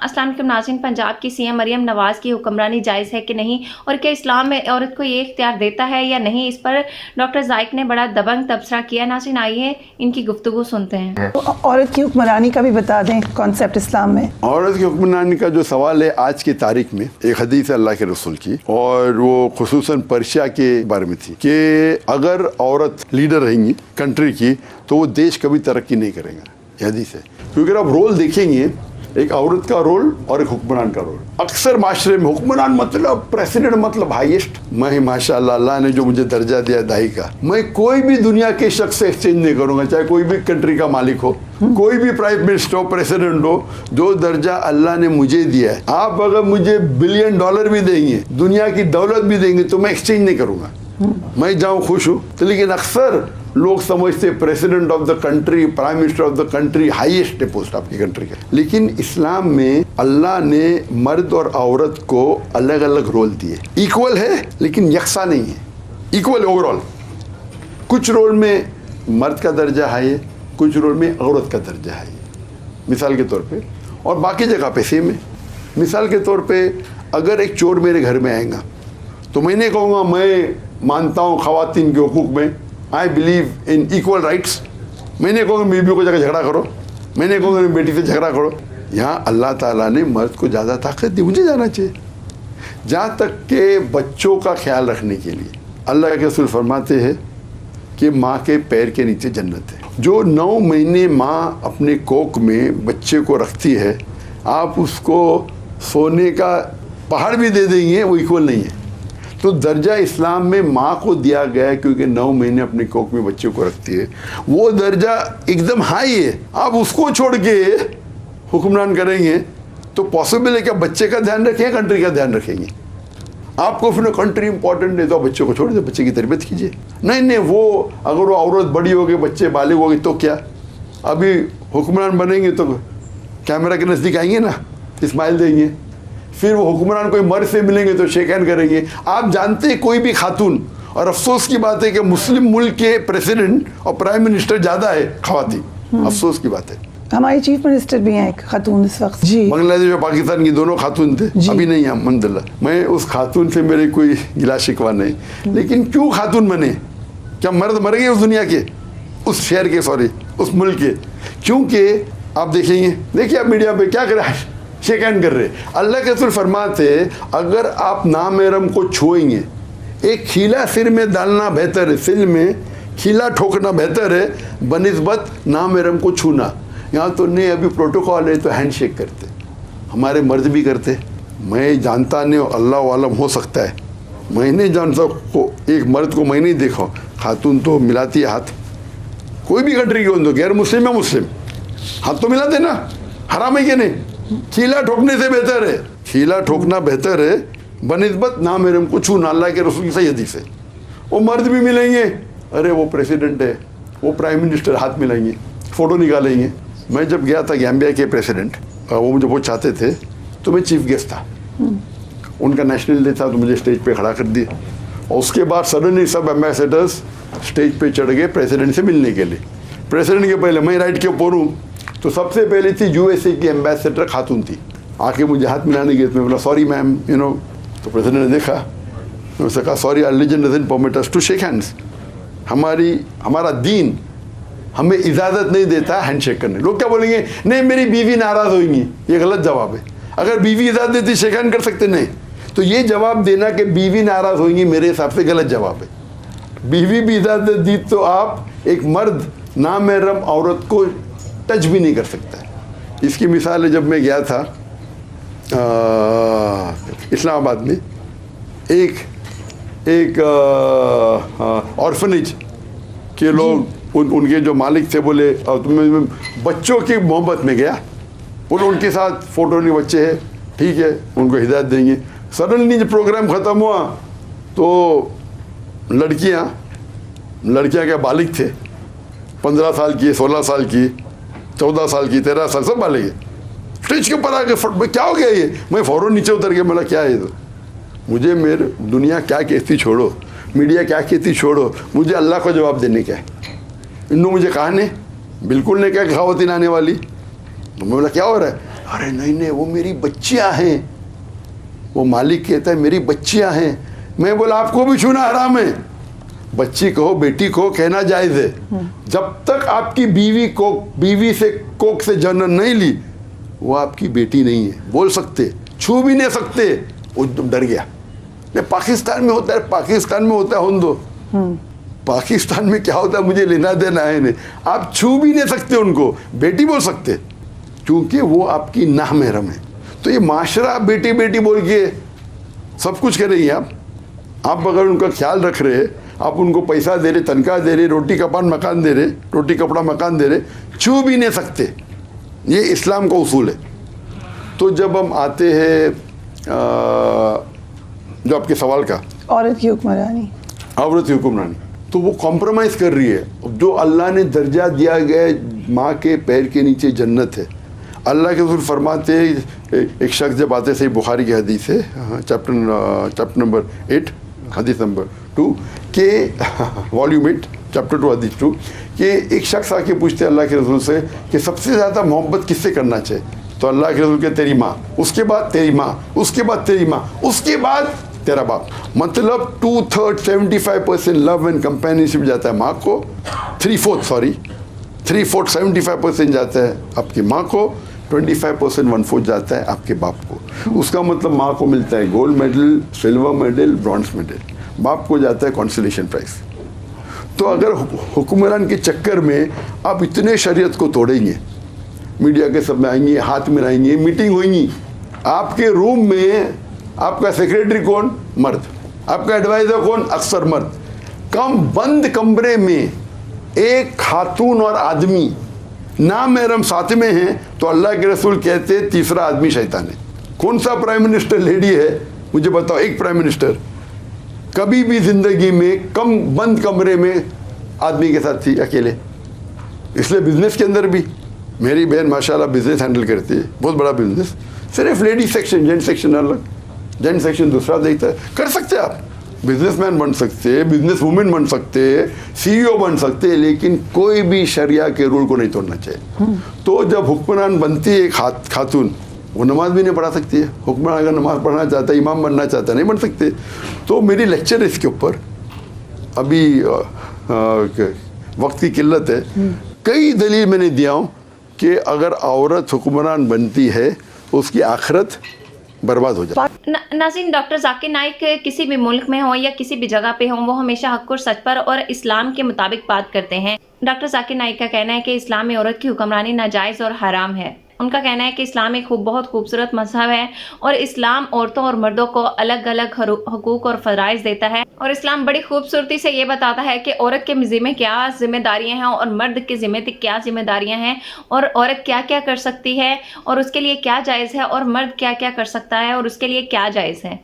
अस्सलाम वालेकुम नाज़रीन, पंजाब की सीएम मरियम नवाज़ की हुक्मरानी जायज़ है कि नहीं और क्या इस्लाम में औरत को ये इख्तियार देता है या नहीं, इस पर डॉक्टर ज़ाइक ने बड़ा दबंग तबसरा किया। नाज़रीन आइए इनकी गुफ्तगू सुनते हैं। तो औरत की हुक्मरानी का भी बता दें कॉन्सेप्ट इस्लाम में। औरत की हुक्मरानी का जो सवाल है आज की तारीख में, एक हदीस है अल्लाह के रसूल की, और वो खुसूसन पर्शिया के बारे में थी कि अगर औरत लीडर रहेंगी कंट्री की तो वो देश कभी तरक्की नहीं करेगा। ये हदीस है। क्योंकि आप रोल देखेंगे, एक औरत का रोल और एक हुक्मरान का रोल। अक्सर माशरे में हुक्मरान मतलब प्रेसिडेंट मतलब हाईएस्ट। मैं माशाअल्लाह अल्लाह ने जो मुझे दर्जा दिया दाई का, मैं कोई भी दुनिया के शख्स से एक्सचेंज नहीं करूंगा, चाहे कोई भी कंट्री का मालिक हो, कोई भी प्राइम मिनिस्टर हो, प्रेसिडेंट हो। जो दर्जा अल्लाह ने मुझे दिया है, आप अगर मुझे $1 बिलियन भी देंगे, दुनिया की दौलत भी देंगे, तो मैं एक्सचेंज नहीं करूंगा। मैं जाऊं खुश हूं। तो लेकिन अक्सर लोग समझते president of the country, prime minister of the country highest post आपकी कंट्री का। लेकिन इस्लाम में अल्लाह ने मर्द और औरत को अलग अलग रोल दिए। इक्वल है लेकिन यकसा नहीं है, इक्वल ओवरऑल। कुछ रोल में मर्द का दर्जा हाई है, कुछ रोल में औरत का दर्जा हाई है, मिसाल के तौर पे, और बाकी जगह पे सेम है। मिसाल के तौर पे अगर एक चोर मेरे घर में आएगा तो मैं नहीं कहूँगा मैं मानता हूँ ख़वातीन के हुकूक में, I believe in equal rights. मैं नहीं कहूँगा बीवी को जाकर झगड़ा करो, मैं नहीं कहूँगा बेटी से झगड़ा करो। यहाँ अल्लाह ताला ने मर्द को ज़्यादा ताकत दी, मुझे जाना चाहिए। जहाँ तक के बच्चों का ख्याल रखने के लिए अल्लाह के रसूल फरमाते हैं कि माँ के पैर के नीचे जन्नत है। जो 9 महीने माँ अपने कोख में बच्चे को रखती है, आप उसको सोने का पहाड़ भी दे देंगे, वो इक्वल नहीं है। तो दर्जा इस्लाम में माँ को दिया गया है क्योंकि 9 महीने अपने कोख में बच्चे को रखती है, वो दर्जा एकदम हाई है। आप उसको छोड़ के हुक्मरान करेंगे तो पॉसिबल है कि बच्चे का ध्यान रखें, कंट्री का ध्यान रखेंगे। आपको फिर कंट्री इंपॉर्टेंट है तो बच्चे को छोड़ दे, बच्चे की तरबियत कीजिए। नहीं, वो अगर वो औरत बड़ी होगी, बच्चे बालिग होगी तो क्या, अभी हुक्मरान बनेंगे तो कैमरा के नज़दीक आएंगे ना, स्माइल देंगे, फिर वो हुक्मरान कोई मर्द से मिलेंगे तो शेक हैंड करेंगे। आप जानते हैं कोई भी खातून, और अफसोस की बात है कि मुस्लिम मुल्क के प्रेसिडेंट और प्राइम मिनिस्टर ज़्यादा है खवातीन, अफसोस की बात है। हमारी चीफ मिनिस्टर भी हैं एक खातून इस वक्त। जी, बांग्लादेश और पाकिस्तान की दोनों खातून थे, अभी नहीं है अल्हम्दुलिल्लाह। मैं उस खातून से मेरे कोई गिला शिकवा नहीं, लेकिन क्यों खातून बने? क्या मर्द मर गए उस दुनिया के, उस शहर के, सॉरी उस मुल्क के? क्योंकि आप देखेंगे, देखिए आप मीडिया पे क्या कर शेक हैंड कर रहे। अल्लाह के रसूल फरमाते अगर आप नामहरम को छुएंगे, एक खीला सिर में डालना बेहतर है, सिर में खीला ठोकना बेहतर है बनिस्बत नामहरम को छूना। यहाँ तो नहीं, अभी प्रोटोकॉल है तो हैंड शेक करते, हमारे मर्द भी करते। मैं जानता नहीं, अल्लाह वालम हो सकता है, मैं नहीं जानता को एक मर्द को मैं नहीं देखा, खातून तो मिलाती है हाथ, कोई भी कंट्री की हो तो, गैर मुस्लिम या मुस्लिम, हाथ तो मिलाते ना, हराम है कि नहीं? खीला ठोकने से बेहतर है, खीला ठोकना बेहतर है बनिस्बत नामहरम को छूना। अल्लाह के रसूल की सही हदीस है। वो मर्द भी मिलेंगे, अरे वो प्रेसिडेंट है, वो प्राइम मिनिस्टर, हाथ मिलाएंगे, फ़ोटो निकालेंगे। मैं जब गया था गैम्बिया के प्रेसिडेंट, वो मुझे बहुत चाहते थे तो मैं चीफ गेस्ट था, उनका नेशनल डे था तो मुझे स्टेज पे खड़ा कर दिया, और उसके बाद सडनली सब एम्बेसडर्स स्टेज पे चढ़ गए प्रेसिडेंट से मिलने के लिए। प्रेसिडेंट के पहले मैं राइट के ऊपर हूँ, तो सबसे पहले थी यूएसए की एम्बेसडर खातून थी, आके मुझे हाथ मिलाने गई। मैं बोला सॉरी मैम, यू नो। तो प्रेसिडेंट ने देखा, उसने कहा sorry our religion doesn't permit us to shake hands, हमारा दीन हमें इजाज़त नहीं देता हैंड शेक करने। लोग क्या बोलेंगे, नहीं मेरी बीवी नाराज़ होगी, ये गलत जवाब है। अगर बीवी इजाज़त देती शेक हैंड कर सकते, नहीं। तो ये जवाब देना कि बीवी नाराज़ होगी मेरे हिसाब से गलत जवाब है। बीवी भी इजाज़त दी तो आप एक मर्द नामहरम औरत को टच भी नहीं कर सकता है। इसकी मिसाल है, जब मैं गया था इस्लामाबाद में, एक ऑर्फनेज के लोग, उनके जो मालिक थे बोले, और मैं बच्चों की मोहब्बत में गया, बोले उनके साथ फ़ोटो नहीं, बच्चे हैं, ठीक है उनको हिदायत देंगे। सडनली जब प्रोग्राम ख़त्म हुआ तो लड़कियां क्या बालिग थे, 15 साल की, 16 साल की, 14 साल की, 13 साल, सब बालिग है। स्टेज के ऊपर आके क्या हो गया ये? मैं फ़ौरन नीचे उतर के बोला क्या है ये? तो मुझे मेरे दुनिया क्या कहती छोड़ो, मीडिया क्या कहती छोड़ो, मुझे अल्लाह को जवाब देने का है। इन्होंने मुझे कहा नहीं, बिल्कुल नहीं कहा खवातीन आने वाली। तो मैं बोला क्या हो रहा है? अरे नहीं नहीं, वो मेरी बच्चियां हैं। वो मालिक कहता है मेरी बच्चियां हैं। मैं बोला आपको भी छूना हराम है। बच्ची कहो बेटी कहो कहना जायज है। जब तक आपकी बीवी से कोख से जन्म नहीं ली, वो आपकी बेटी नहीं है। बोल सकते, छू भी नहीं सकते। वो डर गया। नहीं, पाकिस्तान में होता है, पाकिस्तान में होता है हुंदो। पाकिस्तान में क्या होता है मुझे लेना देना है नहीं। आप छू भी नहीं सकते उनको, बेटी बोल सकते, क्योंकि वो आपकी नामहरम है। तो ये माशरा बेटी बेटी बोल के सब कुछ कर रही है। आप अगर उनका ख्याल रख रहे, आप उनको पैसा दे रहे, तनख्वाह दे रहे, रोटी कपान मकान दे रहे, रोटी कपड़ा मकान दे रहे, छू भी नहीं सकते। ये इस्लाम का उसूल है। तो जब हम आते हैं जो आपके सवाल का, औरत की हुक्मरानी, औरत की हुक्मरानी, तो वो कॉम्प्रोमाइज़ कर रही है। जो अल्लाह ने दर्जा दिया गया, माँ के पैर के नीचे जन्नत है। अल्लाह के रसूल फरमाते, एक शख्स जब आते, सही बुखारी की हदीस है, चैप्टर नंबर 8 हदीस नंबर 2 के वॉल्यूम 8 चैप्टर 2 हदीस 2 कि एक शख्स आके पूछते अल्लाह के रसूल से कि सबसे ज़्यादा मोहब्बत किससे करना चाहिए? तो अल्लाह के रसूल के तेरी माँ, उसके बाद तेरी माँ, उसके बाद तेरी माँ, उसके बाद तेरा बाप। मतलब 2/3 75% लव एंड कंपेनियनशिप जाता है माँ को, 3/4 75% जाता है आपकी माँ को, 25% 1/4 जाता है आपके बाप को। उसका मतलब माँ को मिलता है gold medal, silver medal, bronze medal, बाप को जाता है कॉन्सोलेशन प्राइज। तो अगर हुक्मरान के चक्कर में आप इतने शरीयत को तोड़ेंगे, मीडिया के सब में आएंगे, हाथ मिलाएंगे, मीटिंग होंगी, आपके रूम में आपका सेक्रेटरी कौन? मर्द। आपका एडवाइजर कौन? अक्सर मर्द। बंद कमरे में एक खातून और आदमी नामहरम साथ में हैं, तो अल्लाह के रसूल कहते तीसरा आदमी शैतान है। कौन सा प्राइम मिनिस्टर लेडी है मुझे बताओ? एक प्राइम मिनिस्टर कभी भी जिंदगी में बंद कमरे में आदमी के साथ थी अकेले। इसलिए बिजनेस के अंदर भी मेरी बहन माशाल्लाह बिजनेस हैंडल करती है, बहुत बड़ा बिजनेस। सिर्फ लेडी सेक्शन, जेंट सेक्शन अलग, जेंट सेक्शन दूसरा देखता है। कर सकते हैं आप, बिजनेसमैन बन सकते हैं, बिजनेस वुमेन बन सकते हैं, CEO बन सकते हैं, लेकिन कोई भी शरिया के रूल को नहीं तोड़ना चाहिए। तो जब हुक्मरान बनती है खातून, वो नमाज भी नहीं पढ़ा सकती है। हुक्मरान अगर नमाज पढ़ना चाहता है, इमाम बनना चाहता है, नहीं बन सकते। तो मेरी लेक्चर है इसके ऊपर, अभी वक्त की किल्लत है, कई दलील मैंने दिया हूँ कि अगर औरत हुक्मरान बनती है उसकी आखिरत बर्बाद हो जाए। नाज़रीन, डॉक्टर जाकिर नाइक किसी भी मुल्क में हो या किसी भी जगह पे हो, वो हमेशा हक और सच पर और इस्लाम के मुताबिक बात करते हैं। डॉक्टर जाकिर नाइक का कहना है कि इस्लाम में औरत की हुक्मरानी नाजायज़ और हराम है। उनका कहना है कि इस्लाम एक बहुत खूबसूरत मजहब है और इस्लाम औरतों और मर्दों को अलग अलग हकूक़ और फ़राइज़ देता है, और इस्लाम बड़ी खूबसूरती से ये बताता है कि औरत के ज़िम्मे क्या जिम्मेदारियां हैं और मर्द के ज़िम्मे क्या जिम्मेदारियां हैं, और औरत क्या क्या कर सकती है और उसके लिए क्या जायज़ है, और मर्द क्या क्या कर सकता है और उसके लिए क्या जायज़ है।